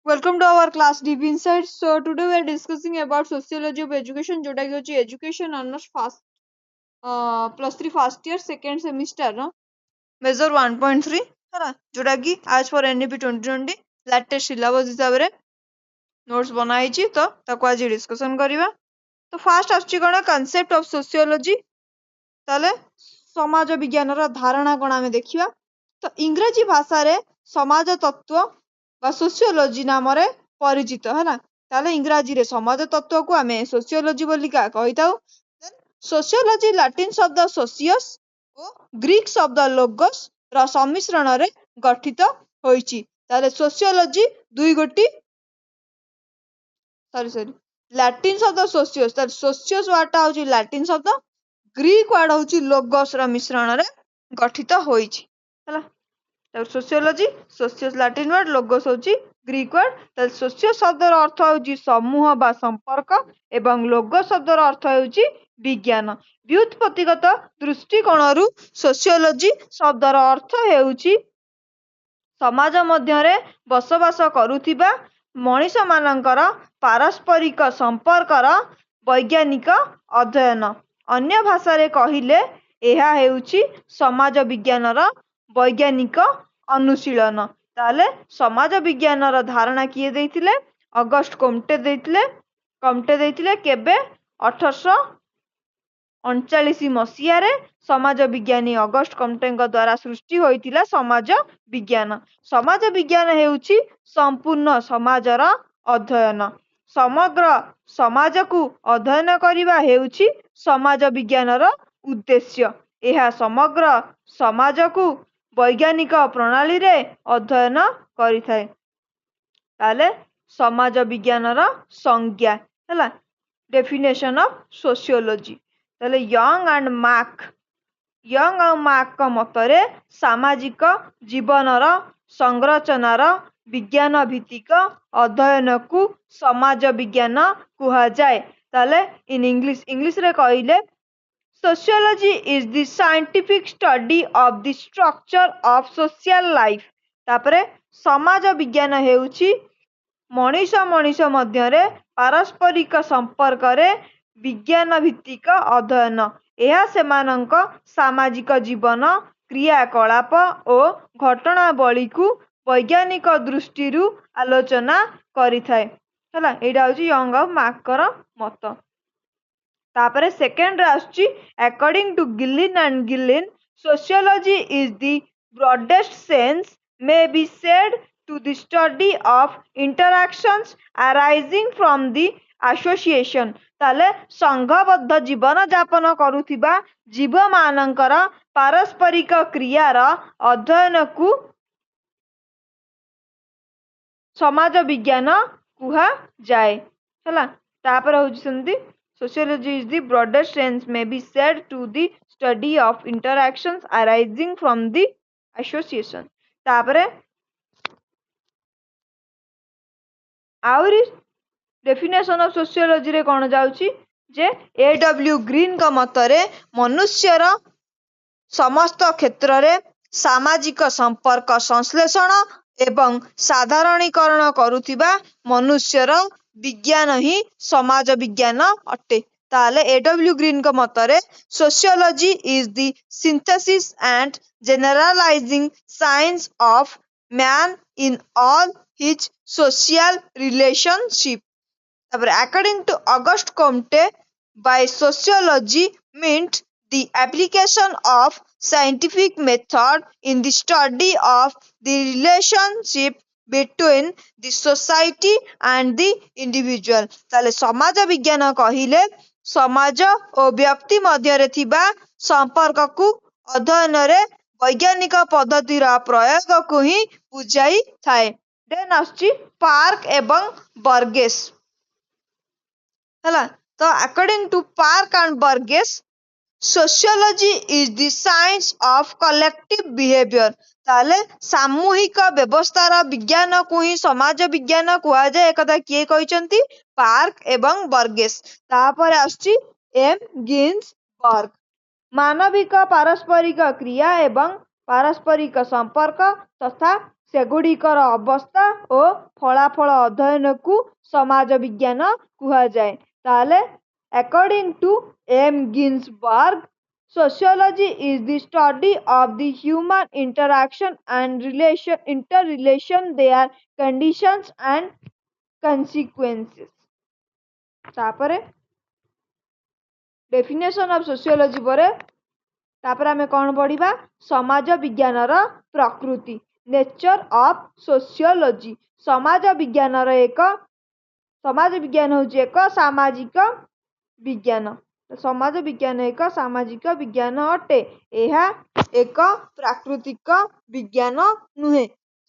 Welcome to our class Deep Insights. So today we are discussing about sociology of education, जोटा कि होची education honors fast +3 first year second semester no measure 1.3 है जोटा कि as for NEP 2020 latest syllabus हिसाब रे notes बनाई छी तो ताको आज डिस्कशन करिवा। तो फास्ट आछि कोन concept of sociology ताले समाज विज्ञान रा धारणा कोन आमे देखिवा। तो इंग्रजी भाषा रे समाज तत्व बा सोशियोलॉजी नाम रे परिचित है ना। ताले इंग्रजी रे समाज तत्व को आमे सोशियोलॉजी बोली का कहिताउ। सोशियोलॉजी लैटिन शब्द सोशियस ओ ग्रीक शब्द लोगोस रा सम्मिश्रण रे गठित होईची। ताले सोशियोलॉजी दुई गोटी सॉरी लैटिन शब्द सोशियस ताले सोशियस वाटा होची लैटिन शब्द ग्रीक वर्ड होची लोगोस रा मिश्रण रे गठित होईची हैला। सोशियोलॉजी सोशियस लैटिन वर्ड लोगोस होची ग्रीक वर्ड ताले सोशियो शब्दर अर्थ होची समूह बा संपर्क एवं लोगोस शब्दर अर्थ होची विज्ञान। व्युत्पत्तिगत दृष्टिकोणरू सोशियोलॉजी शब्दर अर्थ हेउची समाज मध्यरे बसवास करुथिबा मनीष मानकर पारस्परिक संपर्कर वैज्ञानिक अध्ययन। अन्य भाषा रे कहिले एहा हेउची समाज विज्ञानर वैज्ञानिक अनुशीलन। ताले समाज विज्ञानर धारणा किए देइथिले अगस्ट कॉम्टे देइथिले केबे 1839 मसीहा रे समाज विज्ञानी अगस्ट कॉम्टे द्वारा सृष्टि होइतिला समाज विज्ञान। समाज विज्ञान हेउची संपूर्ण समाजर अध्ययन। समग्र समाज को अध्ययन करिवा हेउची समाज विज्ञानर उद्देश्य। एहा समग्र समाज को वैज्ञानिक प्रणाली रे अध्ययन करिथाय। ताले समाज विज्ञानर संज्ञा हैला डेफिनेशन ऑफ सोशियोलॉजी। ताले यंग एंड मार्क का मतरे सामाजिक जीवनर संरचनार विज्ञान भित्तिक अध्ययन को समाज विज्ञान कुहा जाए। ताले इन इंग्लिश रे कहिले sociology is the scientific study of the structure of social life। तापरे समाज विज्ञान हेउची मनीष मध्यरे पारस्परिक संपर्क रे विज्ञान भित्तिक अध्ययन। एहा सेमानंक सामाजिक जीवन क्रियाकलाप ओ घटनावली को वैज्ञानिक दृष्टिरू आलोचना करिथाय हैला। एडा होची यंग ऑफ मार्कर मत। तापरे सेकेंड रे आछी according to Gillin and Gillin sociology is the broadest sense may be said to the study of interactions arising from the association। ताले संघबद्ध जीवन यापन करुथिबा जीव मानकर पारस्परिक क्रियार अध्ययन को समाज विज्ञान कुहा जाए हैला। तापर होची संती sociology is the broadest sense may be said to the study of interactions arising from the association। तापरे आउरी डेफिनेशन ऑफ सोशियोलॉजी रे कोन जाउची जे A.W. ग्रीन का मतरे मनुष्यर समस्त क्षेत्र रे सामाजिक संपर्क संश्लेषण एवं साधारणीकरण करुथिबा मनुष्यर विज्ञान ही समाज विज्ञान अटे। ताले A.W. ग्रीन का मतरे sociology is the synthesis and generalising science of man in all his social relationship. According to Auguste Comte, by sociology meant the application of scientific method in the study of the relationship between the society and the individual। ताले समाज विज्ञान कहिले समाज और व्यक्ति मध्यरे थिबा संपर्क को अध्ययन रे वैज्ञानिक पद्धति रा प्रयोग को ही बुझाई थाए। देन आछि पार्क एवं बर्गेस हैला। तो according to Park and Burgess sociology is the science of collective behaviour. ताले सामूहिक व्यवस्थार विज्ञान को ही समाज विज्ञान कुआ जाए एकदा किए कहिसंती पार्क एवं बर्गेस। तापर आछि एम गिन्सबर्ग मानविक पारस्परिक क्रिया एवं पारस्परिक संपर्क तथा ସେଗୁଡ଼ିକର ଅବସ୍ଥା ଓ ଫଳାଫଳ ଅଧ୍ୟୟନକୁ ସମାଜ ବିଜ୍ଞାନ କୁହାଯାଏ। ତାହେଲେ according to M. Ginsberg, sociology is the study of the human interaction and interrelation, their conditions and consequences. तापरे डेफिनेशन ऑफ सोशियोलॉजी परे तापर आमे कौन पढ़िबा समाज विज्ञानर प्रकृति नेचर ऑफ सोशियोलॉजी। समाज विज्ञान होची एक सामाजिक विज्ञान। समाज विज्ञान एक सामाजिक विज्ञान अटे। यह एक प्राकृतिक विज्ञान नुहे।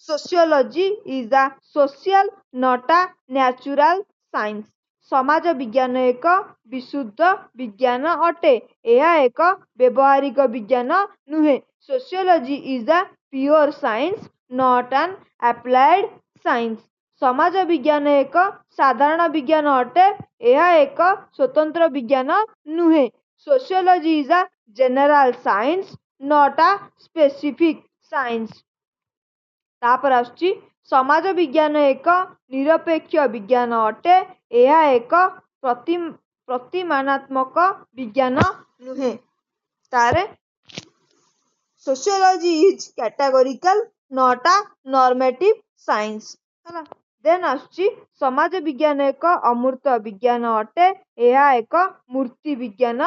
Sociology is a social not a natural science. समाज विज्ञान एक विशुद्ध विज्ञान अटे। यह एक व्यवहारिक विज्ञान नुहे। Sociology is a pure science not an applied science. समाज विज्ञान एक साधारण विज्ञान अटे। यह एक स्वतंत्र विज्ञान नुहे। Sociology is a general science not a specific science. तापर आसुची समाज विज्ञान एक निरपेक्ष विज्ञान अटे। यह एक प्रतिमानात्मक विज्ञान नुहे। तारे sociology is categorical not a normative science. Then आसुची समाज विज्ञान एक अमूर्त विज्ञान अटे। यह एक मूर्ति विज्ञान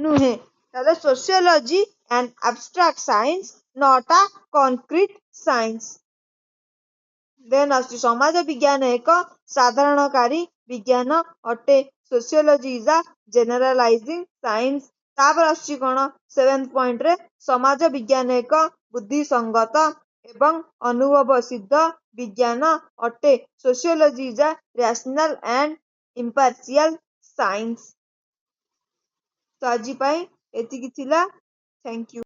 नुहे। ताले sociology and abstract science not a concrete science. Then आसुची समाज विज्ञान एक साधारणकारी विज्ञान अटे। Sociology is a generalising science. तापर आसुची कोन 7th पॉइंट रे समाज विज्ञान एक बुद्धिसंगत एवं अनुभव सिद्ध विज्ञान अटे। Sociology is a rational and impartial science. तो आज एतिकी थिला। Thank you.